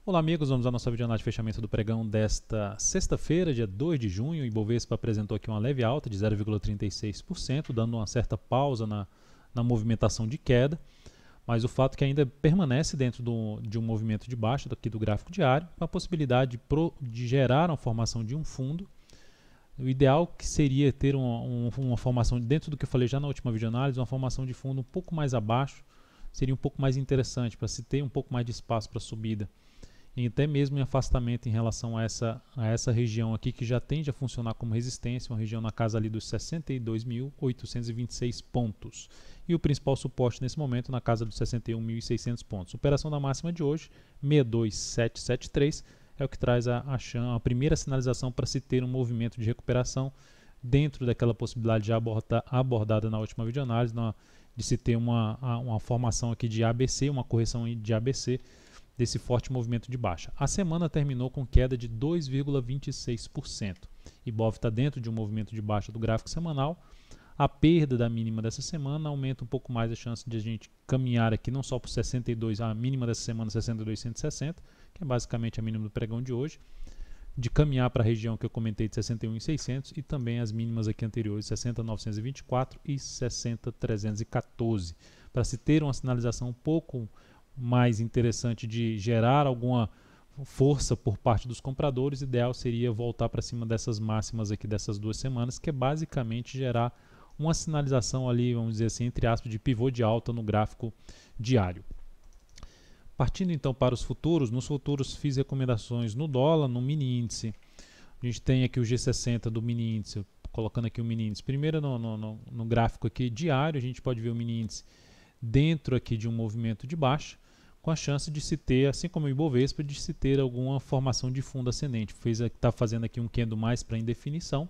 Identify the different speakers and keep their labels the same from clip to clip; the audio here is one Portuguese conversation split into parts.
Speaker 1: Olá amigos, vamos à nossa videoanálise de fechamento do pregão desta sexta-feira, dia 2 de junho. O Ibovespa apresentou aqui uma leve alta de 0,36%, dando uma certa pausa na movimentação de queda, mas o fato é que ainda permanece dentro de um movimento de baixa aqui do gráfico diário, com a possibilidade de gerar uma formação de um fundo. O ideal que seria ter uma formação, dentro do que eu falei já na última videoanálise, uma formação de fundo um pouco mais abaixo, seria um pouco mais interessante para se ter um pouco mais de espaço para subida. E até mesmo em afastamento em relação a essa região aqui, que já tende a funcionar como resistência, uma região na casa ali dos 62.826 pontos. E o principal suporte nesse momento na casa dos 61.600 pontos. Operação da máxima de hoje, 62773, é o que traz a primeira sinalização para se ter um movimento de recuperação dentro daquela possibilidade já abordada na última videoanálise, de se ter uma formação aqui de ABC, uma correção de ABC, desse forte movimento de baixa. A semana terminou com queda de 2,26%. Ibov está dentro de um movimento de baixa do gráfico semanal. A perda da mínima dessa semana aumenta um pouco mais a chance de a gente caminhar aqui não só para 62, a mínima dessa semana 62,160, que é basicamente a mínima do pregão de hoje, de caminhar para a região que eu comentei de 61,600 e também as mínimas aqui anteriores 60,924 e 60,314, para se ter uma sinalização um pouco mais interessante de gerar alguma força por parte dos compradores, ideal seria voltar para cima dessas máximas aqui dessas 2 semanas, que é basicamente gerar uma sinalização ali, vamos dizer assim, entre aspas, de pivô de alta no gráfico diário. Partindo então para os futuros, nos futuros fiz recomendações no dólar, no mini índice. A gente tem aqui o G60 do mini índice, colocando aqui o mini índice. Primeiro no gráfico aqui diário, a gente pode ver o mini índice dentro aqui de um movimento de baixa, com a chance de se ter, assim como o Ibovespa, de se ter alguma formação de fundo ascendente. Está fazendo aqui um candle mais para indefinição.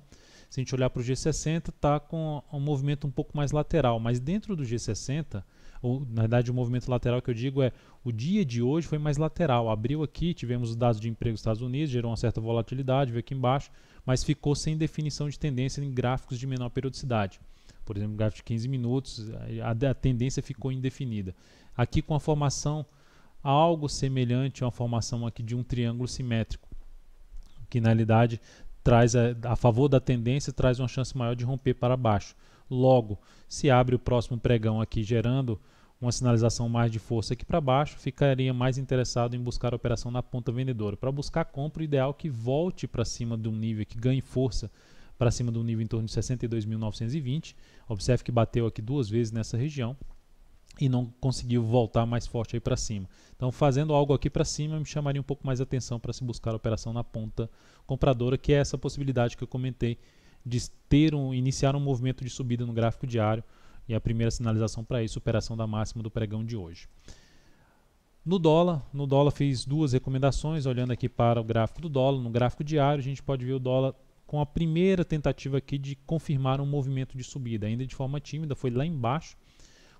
Speaker 1: Se a gente olhar para o G60, está com um movimento um pouco mais lateral, mas dentro do G60, ou na verdade o movimento lateral que eu digo é, o dia de hoje foi mais lateral. Abriu aqui, tivemos os dados de emprego dos Estados Unidos, gerou uma certa volatilidade, veio aqui embaixo, mas ficou sem definição de tendência em gráficos de menor periodicidade. Por exemplo, gráfico de 15 minutos, a tendência ficou indefinida. Aqui com a formação algo semelhante a uma formação aqui de um triângulo simétrico, que na realidade traz a favor da tendência, traz uma chance maior de romper para baixo. Logo, se abre o próximo pregão aqui gerando uma sinalização mais de força aqui para baixo, ficaria mais interessado em buscar a operação na ponta vendedora. Para buscar compra, o ideal é que volte para cima de um nível que ganhe força para cima de um nível em torno de 62.920. Observe que bateu aqui 2 vezes nessa região e não conseguiu voltar mais forte aí para cima. Então, fazendo algo aqui para cima, me chamaria um pouco mais atenção para se buscar a operação na ponta compradora, que é essa possibilidade que eu comentei de iniciar um movimento de subida no gráfico diário, e a primeira sinalização para isso, operação da máxima do pregão de hoje. No dólar fiz 2 recomendações, olhando aqui para o gráfico do dólar. No gráfico diário, a gente pode ver o dólar com a primeira tentativa aqui de confirmar um movimento de subida, ainda de forma tímida, foi lá embaixo,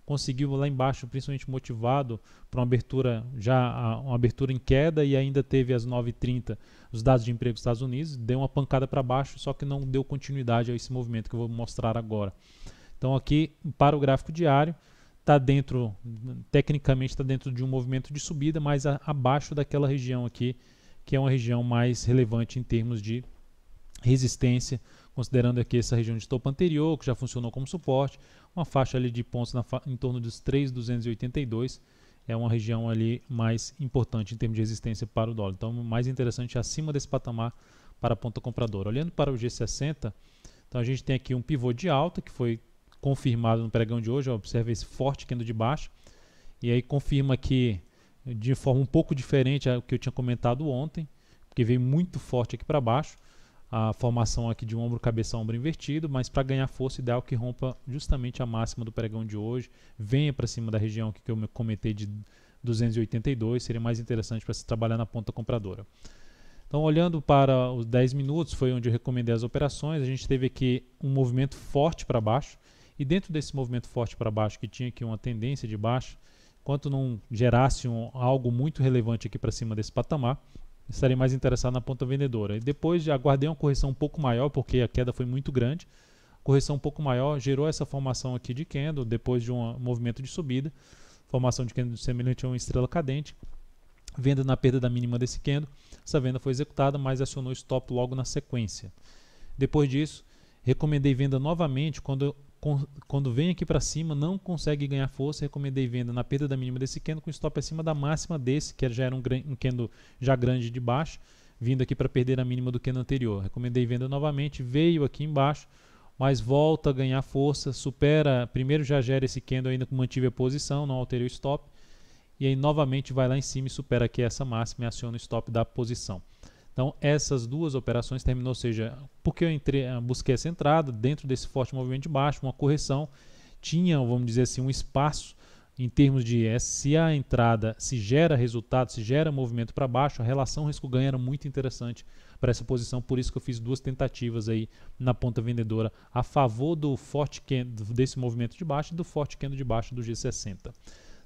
Speaker 1: conseguiu lá embaixo, principalmente motivado por uma abertura uma abertura em queda, e ainda teve às 9h30 os dados de emprego dos Estados Unidos, deu uma pancada para baixo, só que não deu continuidade a esse movimento que eu vou mostrar agora. Então aqui para o gráfico diário está dentro, tecnicamente está dentro de um movimento de subida, mas abaixo daquela região aqui, que é uma região mais relevante em termos de resistência, considerando aqui essa região de topo anterior, que já funcionou como suporte, uma faixa ali de pontos em torno dos 3.282, é uma região ali mais importante em termos de resistência para o dólar. Então, mais interessante acima desse patamar para a ponta compradora. Olhando para o G60, então a gente tem aqui um pivô de alta, que foi confirmado no pregão de hoje, observe esse forte candle de baixa, e aí confirma que de forma um pouco diferente ao que eu tinha comentado ontem, porque veio muito forte aqui para baixo, a formação aqui de um ombro, cabeça, ombro invertido, mas para ganhar força, ideal que rompa justamente a máxima do pregão de hoje, venha para cima da região que eu comentei de 282, seria mais interessante para se trabalhar na ponta compradora. Então, olhando para os 10 minutos, foi onde eu recomendei as operações, a gente teve aqui um movimento forte para baixo, e dentro desse movimento forte para baixo, que tinha aqui uma tendência de baixo, enquanto não gerasse algo muito relevante aqui para cima desse patamar, estarei mais interessado na ponta vendedora. E depois aguardei uma correção um pouco maior, porque a queda foi muito grande. Correção um pouco maior gerou essa formação aqui de candle, depois de um movimento de subida. Formação de candle semelhante a uma estrela cadente. venda na perda da mínima desse candle. Essa venda foi executada, mas acionou stop logo na sequência. Depois disso, recomendei venda novamente quando vem aqui para cima, não consegue ganhar força, recomendei venda na perda da mínima desse candle com stop acima da máxima desse, que já era um candle já grande de baixo, vindo aqui para perder a mínima do candle anterior. Recomendei venda novamente, veio aqui embaixo, mas volta a ganhar força, supera, primeiro já gera esse candle ainda que mantive a posição, não alterei o stop, e aí novamente vai lá em cima e supera aqui essa máxima e aciona o stop da posição. Então essas duas operações terminou, ou seja, porque eu busquei essa entrada dentro desse forte movimento de baixo, uma correção, tinha, vamos dizer assim, um espaço em termos de se a entrada se gera resultado, se gera movimento para baixo, a relação risco-ganho era muito interessante para essa posição, por isso que eu fiz duas tentativas aí na ponta vendedora a favor do forte candle desse movimento de baixo e do forte candle de baixo do G60.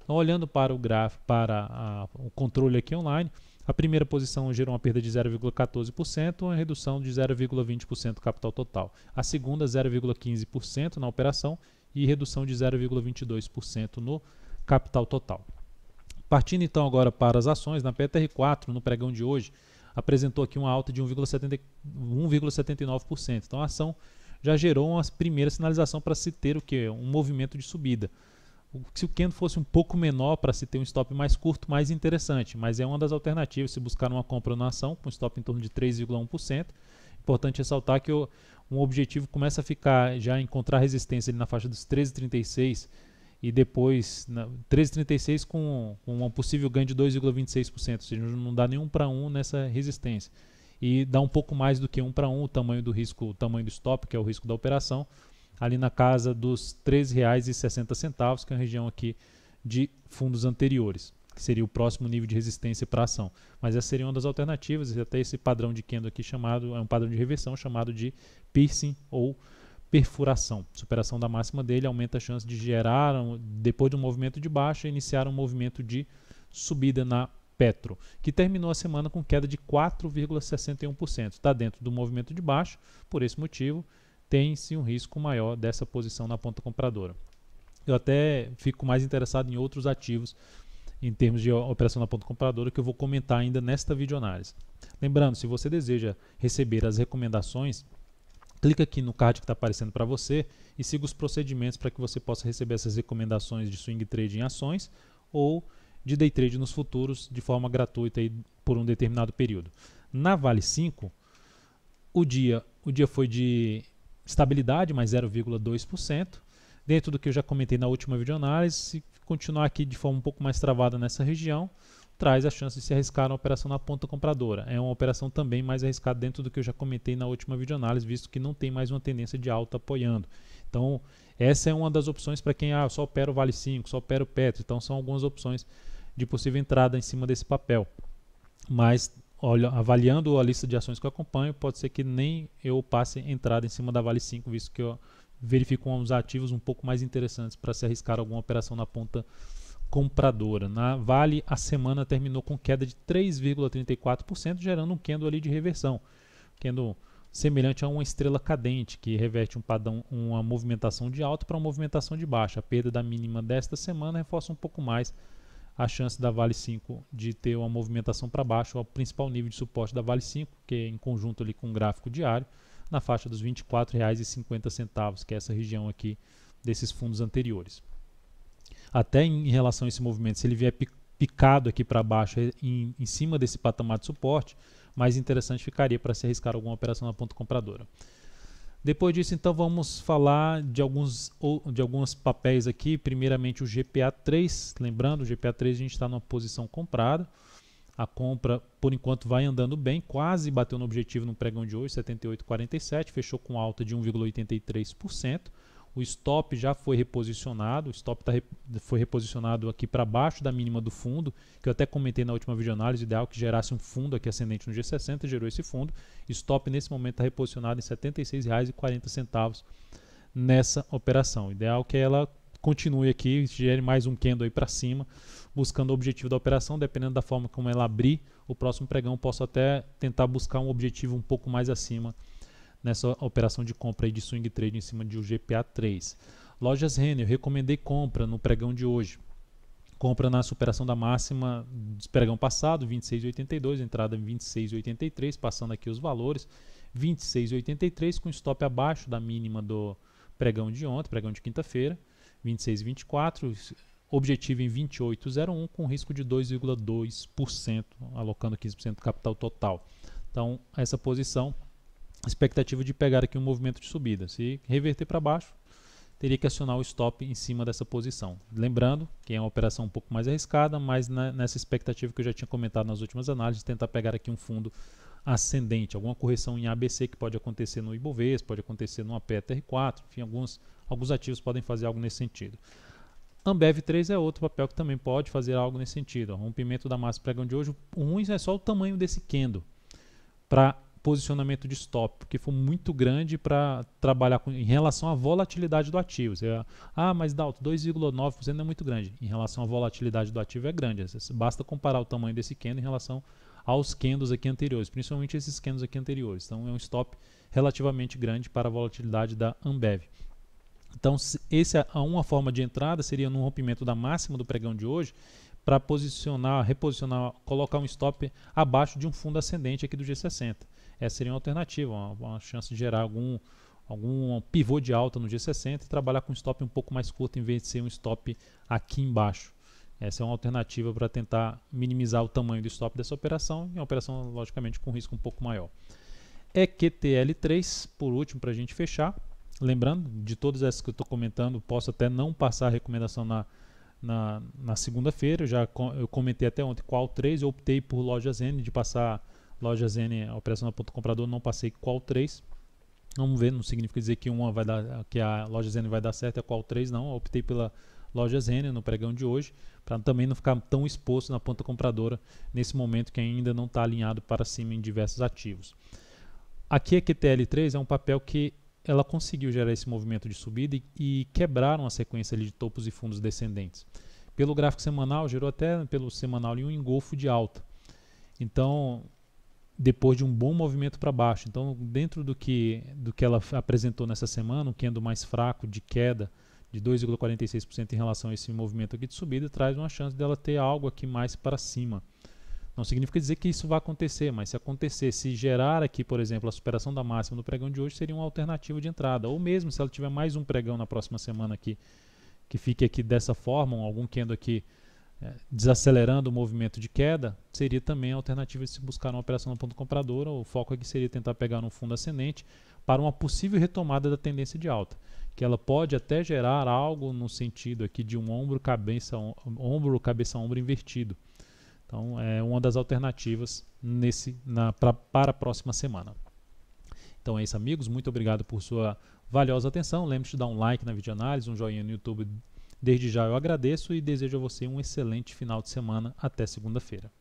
Speaker 1: Então, olhando para o gráfico, para o controle aqui online, a primeira posição gerou uma perda de 0,14%, uma redução de 0,20% do capital total. A segunda, 0,15% na operação e redução de 0,22% no capital total. Partindo então agora para as ações, na PTR4, no pregão de hoje, apresentou aqui uma alta de 1,79%. Então a ação já gerou uma primeira sinalização para se ter o que? Um movimento de subida. Se o candle fosse um pouco menor para se ter um stop mais curto, mais interessante, mas é uma das alternativas se buscar uma compra na ação com stop em torno de 3,1%. Importante ressaltar que um objetivo começa a ficar, já encontrar resistência ali na faixa dos 13,36 e depois 13,36 com um possível ganho de 2,26%, ou seja, não dá nem 1 para 1 nessa resistência. E dá um pouco mais do que 1 para 1 o tamanho do risco, o tamanho do stop, que é o risco da operação, ali na casa dos R$ 13,60, que é a região aqui de fundos anteriores, que seria o próximo nível de resistência para a ação. Mas essa seria uma das alternativas, e até esse padrão de candle aqui chamado, é um padrão de reversão chamado de piercing ou perfuração. Superação da máxima dele aumenta a chance de gerar, depois de um movimento de baixa, iniciar um movimento de subida na Petro, que terminou a semana com queda de 4,61%. Está dentro do movimento de baixa, por esse motivo, tem-se um risco maior dessa posição na ponta compradora. Eu até fico mais interessado em outros ativos em termos de operação na ponta compradora que eu vou comentar ainda nesta videoanálise. Lembrando, se você deseja receber as recomendações, clica aqui no card que está aparecendo para você e siga os procedimentos para que você possa receber essas recomendações de swing trade em ações ou de day trade nos futuros de forma gratuita aí por um determinado período. Na Vale 5, o dia foi de estabilidade, mais 0,2%, dentro do que eu já comentei na última videoanálise. Se continuar aqui de forma um pouco mais travada nessa região, traz a chance de se arriscar na operação na ponta compradora. É uma operação também mais arriscada dentro do que eu já comentei na última videoanálise, visto que não tem mais uma tendência de alta apoiando. Então, essa é uma das opções para quem só opera o Vale 5, só opera o Petro. Então, são algumas opções de possível entrada em cima desse papel. Mas avaliando a lista de ações que eu acompanho, pode ser que nem eu passe entrada em cima da Vale 5, visto que eu verifico uns ativos um pouco mais interessantes para se arriscar alguma operação na ponta compradora. Na Vale, a semana terminou com queda de 3,34%, gerando um candle ali de reversão. Candle semelhante a uma estrela cadente, que reverte um padrão, uma movimentação de alta para uma movimentação de baixa. A perda da mínima desta semana reforça um pouco mais a chance da Vale 5 de ter uma movimentação para baixo, o principal nível de suporte da Vale 5, que é em conjunto ali com o gráfico diário, na faixa dos R$ 24,50, que é essa região aqui desses fundos anteriores. Até em relação a esse movimento, se ele vier picado aqui para baixo em cima desse patamar de suporte, mais interessante ficaria para se arriscar alguma operação na ponta compradora. Depois disso, então, vamos falar de alguns papéis aqui. Primeiramente, o GPA3. Lembrando, o GPA3 a gente está numa posição comprada. A compra, por enquanto, vai andando bem. Quase bateu no objetivo no pregão de hoje, 78,47. Fechou com alta de 1,83%. O stop já foi reposicionado. O stop foi reposicionado aqui para baixo da mínima do fundo, que eu até comentei na última videoanálise. O ideal é que gerasse um fundo aqui ascendente no G60, gerou esse fundo. Stop nesse momento está reposicionado em R$ 76,40 nessa operação. O ideal é que ela continue aqui, gere mais um candle aí para cima, buscando o objetivo da operação. Dependendo da forma como ela abrir, o próximo pregão posso até tentar buscar um objetivo um pouco mais acima nessa operação de compra aí de swing trade em cima de GPA3. Lojas Renner, eu recomendei compra no pregão de hoje, Compra na superação da máxima do pregão passado, 26,82, entrada em 26,83, passando aqui os valores, 26,83 com stop abaixo da mínima do pregão de ontem, pregão de quinta-feira, 26,24, objetivo em 28,01 com risco de 2,2%, alocando 15% do capital total. Então, essa posição, expectativa de pegar aqui um movimento de subida. Se reverter para baixo, teria que acionar o stop em cima dessa posição. Lembrando que é uma operação um pouco mais arriscada, mas nessa expectativa que eu já tinha comentado nas últimas análises, tentar pegar aqui um fundo ascendente, alguma correção em ABC que pode acontecer no Ibovespa, pode acontecer no APTR4, enfim, alguns ativos podem fazer algo nesse sentido. Ambev 3 é outro papel que também pode fazer algo nesse sentido. O rompimento da máxima pregão de hoje, o ruim é só o tamanho desse candle para posicionamento de stop, porque foi muito grande para trabalhar em relação à volatilidade do ativo. Mas Dalton, 2,9% é muito grande. Em relação à volatilidade do ativo é grande. Basta comparar o tamanho desse candle em relação aos candles aqui anteriores, principalmente esses candles aqui anteriores. Então é um stop relativamente grande para a volatilidade da Ambev. Então uma forma de entrada seria no rompimento da máxima do pregão de hoje, para reposicionar, colocar um stop abaixo de um fundo ascendente aqui do G60. Essa seria uma alternativa, uma chance de gerar algum pivô de alta no G60 e trabalhar com um stop um pouco mais curto em vez de ser um stop aqui embaixo. Essa é uma alternativa para tentar minimizar o tamanho do stop dessa operação, e uma operação logicamente com risco um pouco maior. EQTL3, por último, para a gente fechar. Lembrando, de todas essas que eu estou comentando, posso até não passar a recomendação na segunda-feira. Eu comentei até ontem qual 3, eu optei por Lojas N, de passar Lojas N, a operação na ponta comprador, não passei qual 3. Vamos ver, não significa dizer que que a Lojas N vai dar certo e a qual 3 não. Eu optei pela Lojas N no pregão de hoje, para também não ficar tão exposto na ponta compradora nesse momento que ainda não está alinhado para cima em diversos ativos. Aqui a QTL3 é um papel que ela conseguiu gerar esse movimento de subida e quebrar uma sequência ali de topos e fundos descendentes. Pelo gráfico semanal, gerou até pelo semanal um engolfo de alta. Então, depois de um bom movimento para baixo. Então, dentro do que ela apresentou nessa semana, um candle mais fraco de queda de 2,46% em relação a esse movimento aqui de subida, traz uma chance dela ter algo aqui mais para cima. Não significa dizer que isso vai acontecer, mas se acontecer, se gerar aqui, por exemplo, a superação da máxima do pregão de hoje, seria uma alternativa de entrada. Ou mesmo se ela tiver mais um pregão na próxima semana aqui, que fique aqui dessa forma, algum candle aqui desacelerando o movimento de queda, seria também a alternativa de se buscar uma operação na ponta compradora. O foco aqui seria tentar pegar um fundo ascendente para uma possível retomada da tendência de alta, que ela pode até gerar algo no sentido aqui de um ombro, cabeça, ombro invertido. Então, é uma das alternativas para a próxima semana. Então é isso, amigos. Muito obrigado por sua valiosa atenção. Lembre-se de dar um like na videoanálise, um joinha no YouTube. Desde já eu agradeço e desejo a você um excelente final de semana. Até segunda-feira.